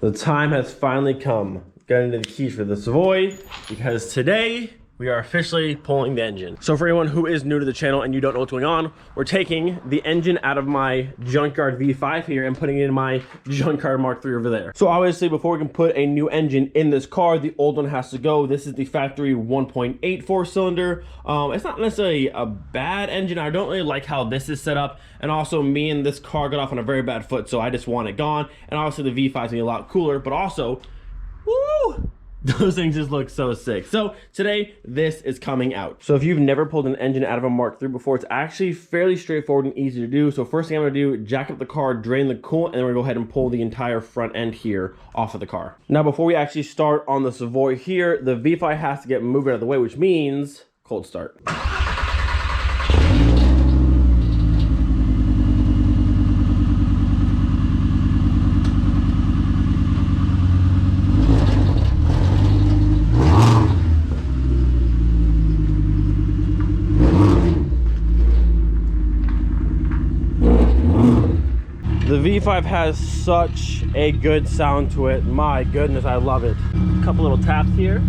The time has finally come. Getting into the keys for the Savoy, because today we are officially pulling the engine. So for anyone who is new to the channel and you don't know what's going on, we're taking the engine out of my junkyard V5 here and putting it in my junkyard Mark III over there. So obviously before we can put a new engine in this car, the old one has to go. This is the factory 1.8 4-cylinder. It's not necessarily a bad engine. I don't really like how this is set up. And also me and this car got off on a very bad foot, so I just want it gone. And obviously the V5 is gonna be a lot cooler, but also, woo! Those things just look so sick. So today, this is coming out. So if you've never pulled an engine out of a Mark III before, it's actually fairly straightforward and easy to do. So first thing I'm gonna do, jack up the car, drain the coolant, and then we're gonna go ahead and pull the entire front end here off of the car. Now, before we actually start on the Savoy here, the V5 has to get moved out of the way, which means cold start. The V5 has such a good sound to it. My goodness, I love it. A couple little taps here.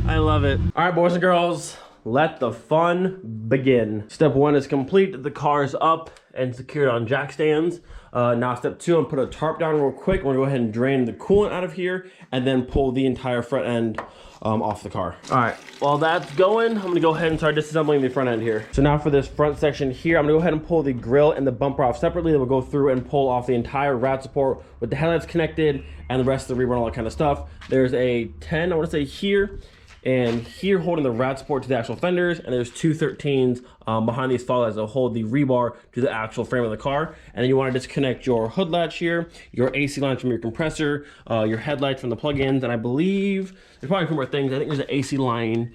I love it. All right, boys and girls, let the fun begin. Step one is complete. The car is up and secured on jack stands. Now step two, I'm gonna put a tarp down real quick. We're gonna go ahead and drain the coolant out of here and then pull the entire front end off the car. All right, while that's going, I'm gonna go ahead and start disassembling the front end here. So now for this front section here, I'm gonna go ahead and pull the grille and the bumper off separately. Then we'll go through and pull off the entire rat support with the headlights connected and the rest of the rebar and all that kind of stuff. There's a 10, I wanna say here, and here holding the rat support to the actual fenders, and there's two 13s behind these fog lights that hold the rebar to the actual frame of the car. And then you want to disconnect your hood latch here, your AC lines from your compressor, your headlights from the plug-ins, and I believe there's probably a few more things. I think there's an AC line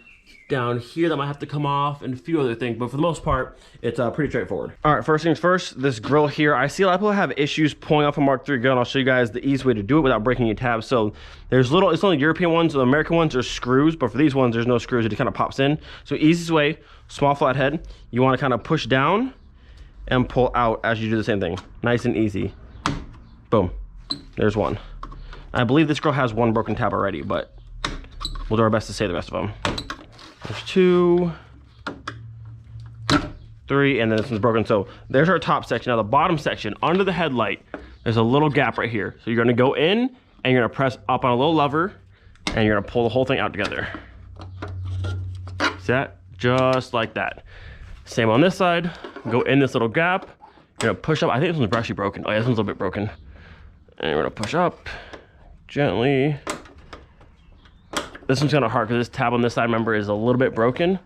down here that might have to come off and a few other things, but for the most part, it's pretty straightforward. All right, first things first, this grill here. I see a lot of people have issues pulling off a Mark III grill, and I'll show you guys the easy way to do it without breaking your tabs. So there's it's only European ones, the American ones are screws, but for these ones, there's no screws, it just kind of pops in. So easiest way, small flathead, you want to kind of push down and pull out as you do the same thing. Nice and easy. Boom, there's one. I believe this grill has one broken tab already, but we'll do our best to save the rest of them. There's 2, 3, and then this one's broken. So there's our top section. Now the bottom section, under the headlight, there's a little gap right here. So you're gonna go in and you're gonna press up on a little lever and you're gonna pull the whole thing out together. See that? Just like that. Same on this side. Go in this little gap. You're gonna push up. I think this one's actually broken. Oh yeah, this one's a little bit broken. And you're gonna push up gently. This one's kind of hard because this tab on this side, remember, is a little bit broken.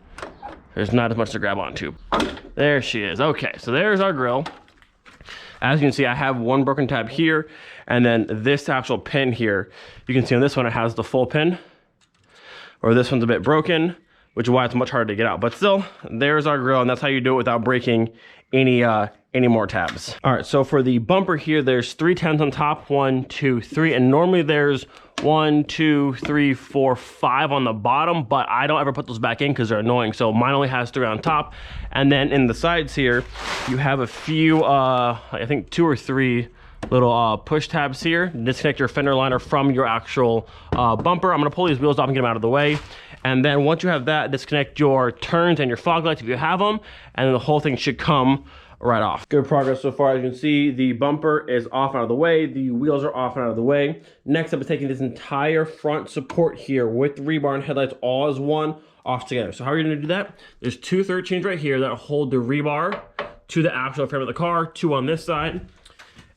There's not as much to grab onto. There she is. Okay, so there's our grill. As you can see, I have one broken tab here, and then this actual pin here, you can see on this one, it has the full pin, or this one's a bit broken, which is why it's much harder to get out. But still, there's our grill, and that's how you do it without breaking any more tabs. All right, so for the bumper here, there's 3 10s on top, 1, 2, 3, and normally there's 1, 2, 3, 4, 5 on the bottom, but I don't ever put those back in because they're annoying. So mine only has 3 on top. And then in the sides here, you have a few, I think 2 or 3 little push tabs here. Disconnect your fender liner from your actual bumper. I'm gonna pull these wheels off and get them out of the way. And then once you have that, disconnect your turns and your fog lights if you have them, and then the whole thing should come right off. Good progress so far. As you can see, the bumper is off and out of the way. The wheels are off and out of the way. Next up is taking this entire front support here with the rebar and headlights all as one off together. So how are you gonna do that? There's 2 13s right here that hold the rebar to the actual frame of the car, 2 on this side,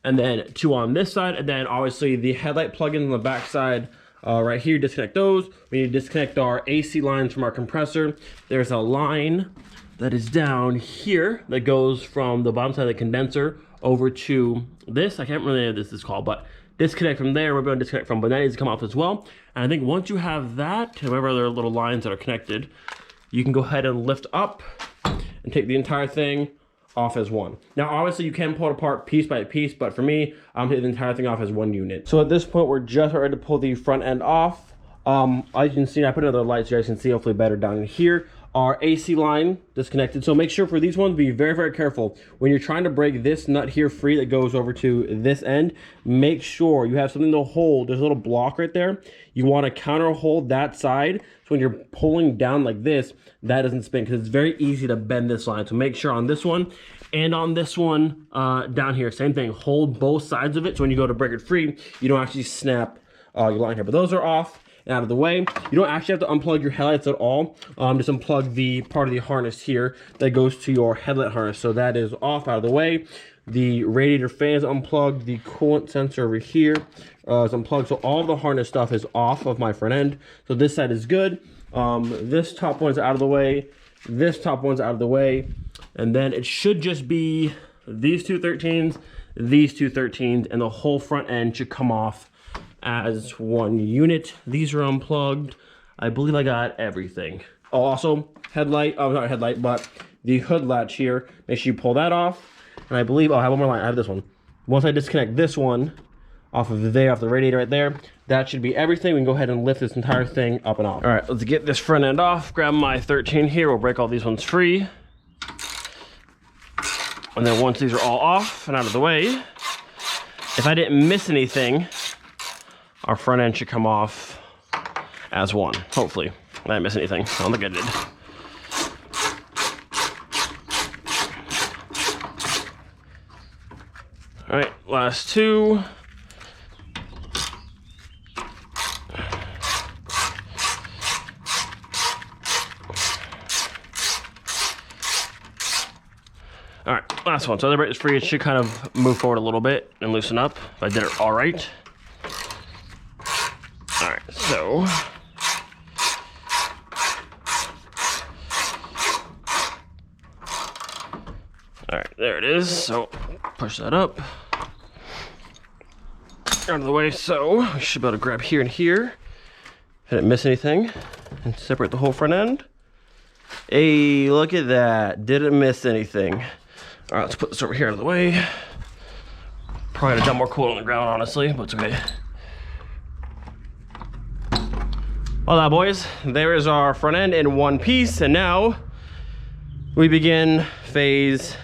and then 2 on this side, and then obviously the headlight plugins on the back side. Right here, disconnect those. We need to disconnect our AC lines from our compressor. There's a line that is down here that goes from the bottom side of the condenser over to this. I can't really know what this is called, but disconnect from there. We're going to disconnect from, but that needs to come off as well. And I think once you have that, whatever other little lines that are connected, you can go ahead and lift up and take the entire thing off as one. Now, obviously you can pull it apart piece by piece, but for me, I'm taking the entire thing off as one unit. So at this point, we're just ready to pull the front end off. As you can see, I put another light so you guys can see hopefully better down in here. our AC line disconnected. So make sure for these ones, be very, very careful. When you're trying to break this nut here free that goes over to this end, make sure you have something to hold. There's a little block right there. You want to counter hold that side. So when you're pulling down like this, that doesn't spin, because it's very easy to bend this line. So make sure on this one and on this one down here, same thing. Hold both sides of it. So when you go to break it free, you don't actually snap your line here. But those are off and out of the way. You don't actually have to unplug your headlights at all. Just unplug the part of the harness here that goes to your headlight harness. So that is off, out of the way. The radiator fan is unplugged. The coolant sensor over here is unplugged. So all the harness stuff is off of my front end. So this side is good. This top one's out of the way. This top one's out of the way. And then it should just be these two 13s, these two 13s, and the whole front end should come off as one unit. These are unplugged. I believe I got everything. Oh, also headlight, oh, not headlight, but the hood latch here. Make sure you pull that off. And I believe, oh, I have one more line. I have this one. Once I disconnect this one off of there, off the radiator right there, that should be everything. We can go ahead and lift this entire thing up and off. All right, let's get this front end off. Grab my 13 here. We'll break all these ones free. And then once these are all off and out of the way, if I didn't miss anything, our front end should come off as one, hopefully. I didn't miss anything. I don't think I did. All right, last two. All right, last one. So the brake is free. It should kind of move forward a little bit and loosen up if I did it all right. All right, so all right, there it is. So push that up out of the way. So we should be able to grab here and here. I didn't miss anything, and separate the whole front end. Hey, look at that. Didn't miss anything. All right, let's put this over here out of the way. Probably gotta dump more coolant on the ground, honestly, but it's okay. Voila, boys, there is our front end in one piece, and now we begin phase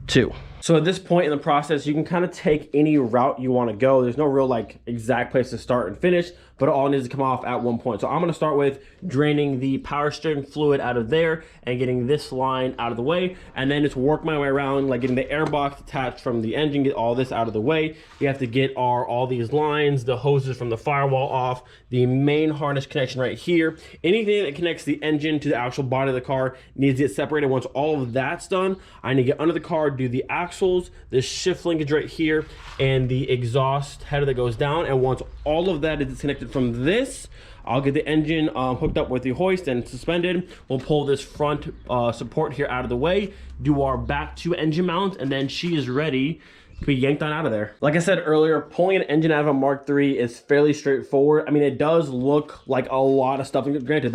2. So at this point in the process, you can kind of take any route you want to go. There's no real like exact place to start and finish, but it all needs to come off at one point. So I'm going to start with draining the power steering fluid out of there and getting this line out of the way, and then just work my way around, like getting the air box attached from the engine, get all this out of the way. You have to get all these lines, the hoses from the firewall off, the main harness connection right here. Anything that connects the engine to the actual body of the car needs to get separated. Once all of that's done, I need to get under the car, do the axles, the shift linkage right here, and the exhaust header that goes down. And once all of that is disconnected from this, I'll get the engine hooked up with the hoist and suspended. We'll pull this front support here out of the way, do our back 2 engine mounts, and then she is ready to be yanked on out of there. Like I said earlier, pulling an engine out of a Mark III is fairly straightforward. I mean, it does look like a lot of stuff. And granted,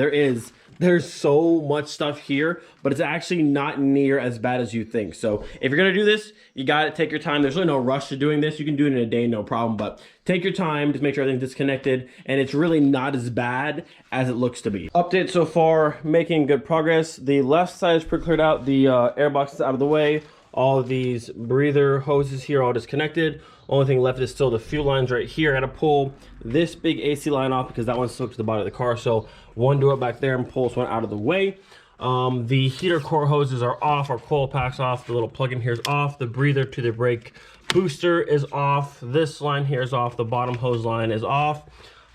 there's so much stuff here, but it's actually not near as bad as you think. So if you're gonna do this, you gotta take your time. There's really no rush to doing this. You can do it in a day, no problem, but take your time, just make sure everything's disconnected, and it's really not as bad as it looks to be. Update so far, making good progress. The left side is pretty cleared out. The air box is out of the way. All of these breather hoses here are all disconnected. Only thing left is still the fuel lines right here. I gotta pull this big AC line off because that one's hooked to the body of the car. So one do it back there and pull this one out of the way. The heater core hoses are off, our coil pack's off, the little plug-in here is off, the breather to the brake booster is off, this line here is off, the bottom hose line is off.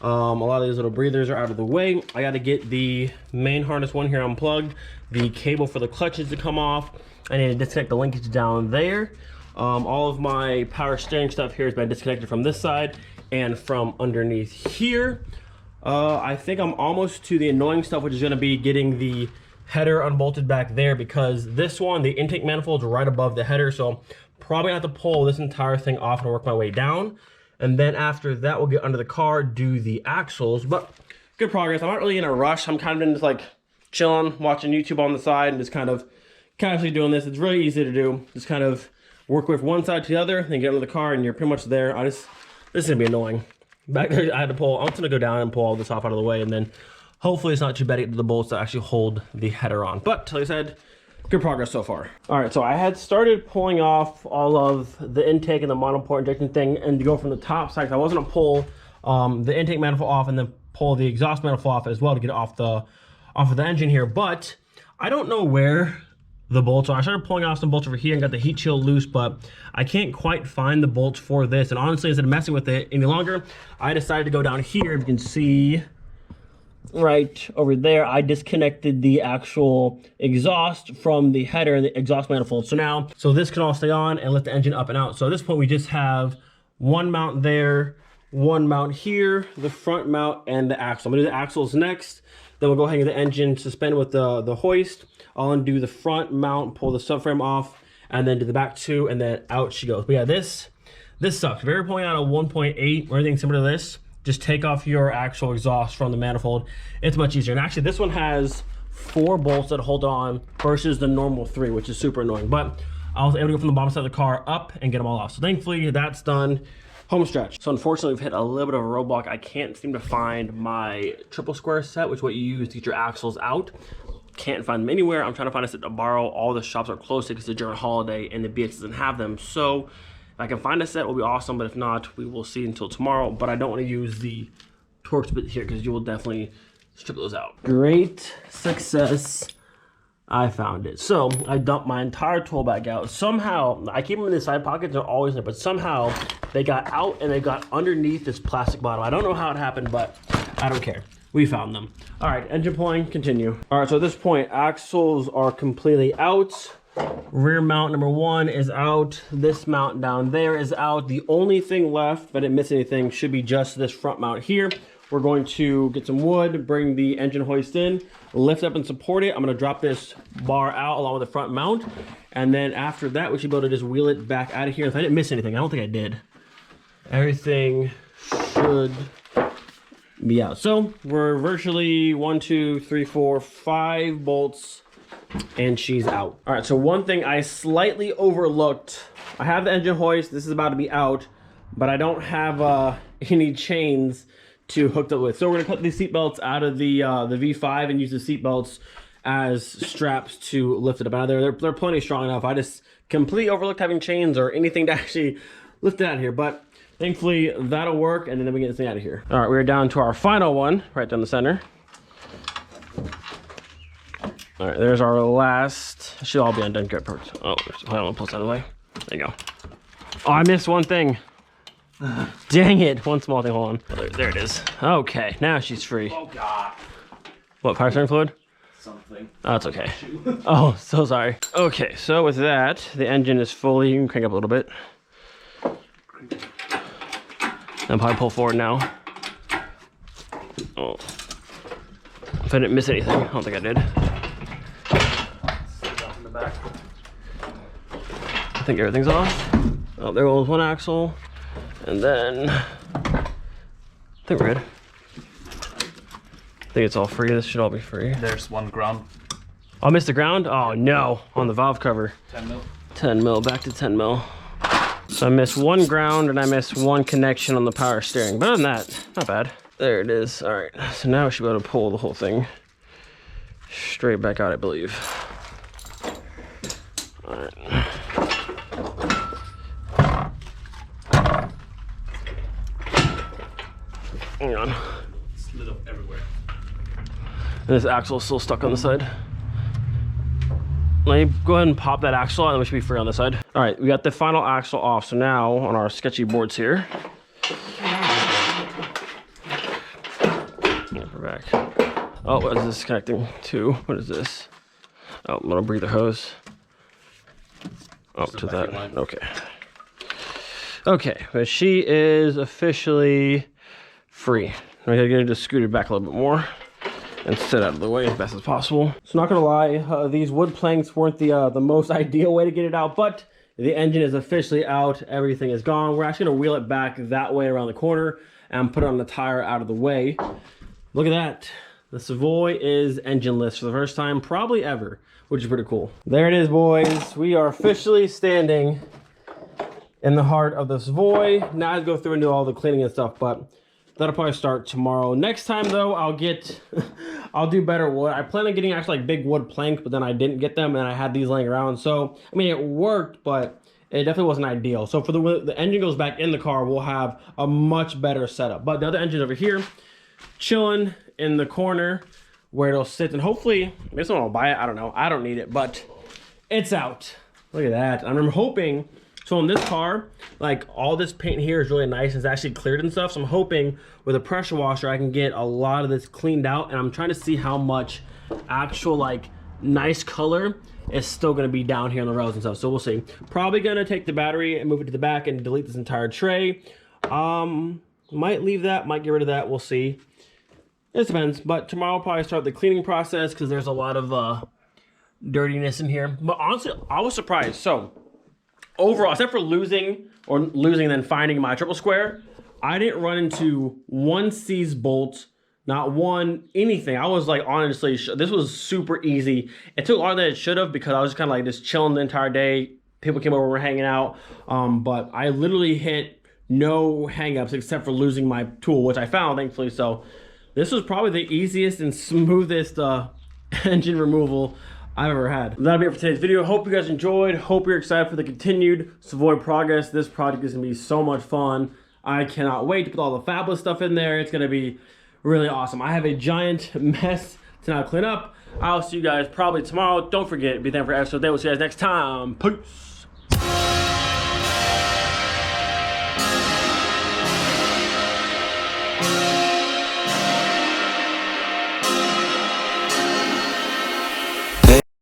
A lot of these little breathers are out of the way. I got to get the main harness one here unplugged, the cable for the clutches to come off. I need to disconnect the linkage down there. All of my power steering stuff here has been disconnected from this side and from underneath here. I think I'm almost to the annoying stuff, which is going to be getting the header unbolted back there, because this one, the intake manifold is right above the header, so probably have to pull this entire thing off and work my way down. And then after that, we'll get under the car, do the axles. But good progress. I'm not really in a rush. I'm kind of just like chilling, watching YouTube on the side, and just kind of casually doing this. It's really easy to do. Just kind of work with one side to the other, then get under the car, and you're pretty much there. This is gonna be annoying. Back there, I had to pull. I'm just gonna go down and pull all this off out of the way, and then Hopefully it's not too bad to get the bolts that actually hold the header on. But like I said, good progress so far. All right, so I had started pulling off all of the intake and the monoport injection thing, and to go from the top side, I wasn't gonna pull the intake manifold off and then pull the exhaust manifold off as well to get it off of the engine here. But I don't know where the bolts are. I started pulling off some bolts over here and got the heat shield loose, but I can't quite find the bolts for this. And honestly, instead of messing with it any longer, I decided to go down here. If you can see right over there, I disconnected the actual exhaust from the header and the exhaust manifold. So this can all stay on and lift the engine up and out. So at this point, we just have one mount there, one mount here, the front mount, and the axle. I'm gonna do the axles next. Then we'll go hang the engine suspended with the hoist. I'll undo the front mount, pull the subframe off, and then do the back two, and then out she goes. But yeah, this sucks. If you're pulling out a 1.8 or anything similar to this, just take off your actual exhaust from the manifold. It's much easier. And actually, this one has 4 bolts that hold on versus the normal 3, which is super annoying. But I was able to go from the bottom side of the car up and get them all off. So thankfully, that's done. Home stretch. So unfortunately, we've hit a little bit of a roadblock. I can't seem to find my triple square set, which is what you use to get your axles out. Can't find them anywhere. I'm trying to find a set to borrow. All the shops are closed because it's a German holiday and the BX doesn't have them. So if I can find a set, it will be awesome. But if not, we will see until tomorrow. But I don't want to use the Torx bit here because you will definitely strip those out. Great success. I found it. So I dumped my entire tool bag out. Somehow, I keep them in the side pockets, they're always there, but somehow they got out and they got underneath this plastic bottom. I don't know how it happened, but I don't care. We found them. All right, engine pulling, continue. All right, so at this point, axles are completely out. Rear mount number 1 is out. This mount down there is out. The only thing left, if I didn't miss anything, should be just this front mount here. We're going to get some wood, bring the engine hoist in, lift up and support it. I'm gonna drop this bar out along with the front mount. And then after that, we should be able to just wheel it back out of here. If I didn't miss anything, I don't think I did. Everything should be out. So we're virtually 1, 2, 3, 4, 5 bolts and she's out. All right, so one thing I slightly overlooked, I have the engine hoist, this is about to be out, but I don't have any chains to hook up with. So we're gonna cut these seat belts out of the V5 and use the seat belts as straps to lift it up out of there. They're plenty strong enough. I just completely overlooked having chains or anything to actually lift it out of here, but thankfully that'll work, and then we get this thing out of here. All right, we're down to our final one, right down the center. All right, there's our last. It should all be undone. Good, perfect. Oh, I don't want to pull this out of the way. There you go. Oh, I missed one thing. Dang it, one small thing, hold on. Oh, there it is. Okay, now she's free. Oh God. What, power steering fluid? Something. Oh, it's okay. Oh, so sorry. Okay, so with that, the engine is fully, you can crank up a little bit. I'll probably pull forward now. Oh. If I didn't miss anything, I don't think I did. In the back. I think everything's off. Oh, there goes one axle. And then, I think we're good. I think it's all free. This should all be free. There's one ground. Oh, I missed the ground? Oh no, on the valve cover. 10 mil. 10 mil, back to 10 mil. So I missed one ground and I missed one connection on the power steering. But other than that, not bad. There it is. All right, so now we should be able to pull the whole thing straight back out, I believe. All right. Hang on. It's lit up everywhere. And this axle is still stuck on the side. Let me go ahead and pop that axle out and we should be free on this side. All right, we got the final axle off. So now on our sketchy boards here. We're back. Oh, what is this connecting to? What is this? Oh, I'm gonna breathe the hose. Oh, to that, okay. Okay, but she is officially free. I gotta get her just scooted back a little bit more and sit out of the way as best as possible. So not gonna lie, these wood planks weren't the most ideal way to get it out, but the engine is officially out. Everything is gone. We're actually gonna wheel it back that way around the corner and put it on the tire out of the way. Look at that. The Savoy is engineless for the first time probably ever, which is pretty cool. There it is, boys. We are officially standing in the heart of the Savoy. Now I have to go through and do all the cleaning and stuff, but that'll probably start tomorrow. Next time though, I'll do better wood. I plan on getting actually like big wood planks, but then I didn't get them and I had these laying around. So, I mean, it worked, but it definitely wasn't ideal. So for the engine goes back in the car, we'll have a much better setup. But the other engine's over here, chilling in the corner where it'll sit, and hopefully, maybe someone will buy it. I don't know. I don't need it, but it's out. Look at that. And I'm hoping, so in this car, like all this paint here is really nice. It's actually cleared and stuff. So I'm hoping with a pressure washer, I can get a lot of this cleaned out. And I'm trying to see how much actual like nice color is still gonna be down here on the rails and stuff. So we'll see. Probably gonna take the battery and move it to the back and delete this entire tray. Might leave that, might get rid of that. We'll see. It depends. But tomorrow I'll probably start the cleaning process because there's a lot of dirtiness in here. But honestly, I was surprised. So overall, except for losing and then finding my triple square, I didn't run into one seized bolt, not one anything. I was like, honestly, this was super easy. It took longer than it should have because I was kind of like just chilling the entire day. People came over, we were hanging out. But I literally hit no hangups except for losing my tool, which I found, thankfully. So this was probably the easiest and smoothest engine removal I've ever had. That'll be it for today's video. Hope you guys enjoyed. Hope you're excited for the continued Savoy progress. This project is gonna be so much fun. I cannot wait to put all the fabulous stuff in there. It's gonna be really awesome. I have a giant mess to now clean up. I'll see you guys probably tomorrow. Don't forget, be thankful for episode day. We'll see you guys next time. Peace.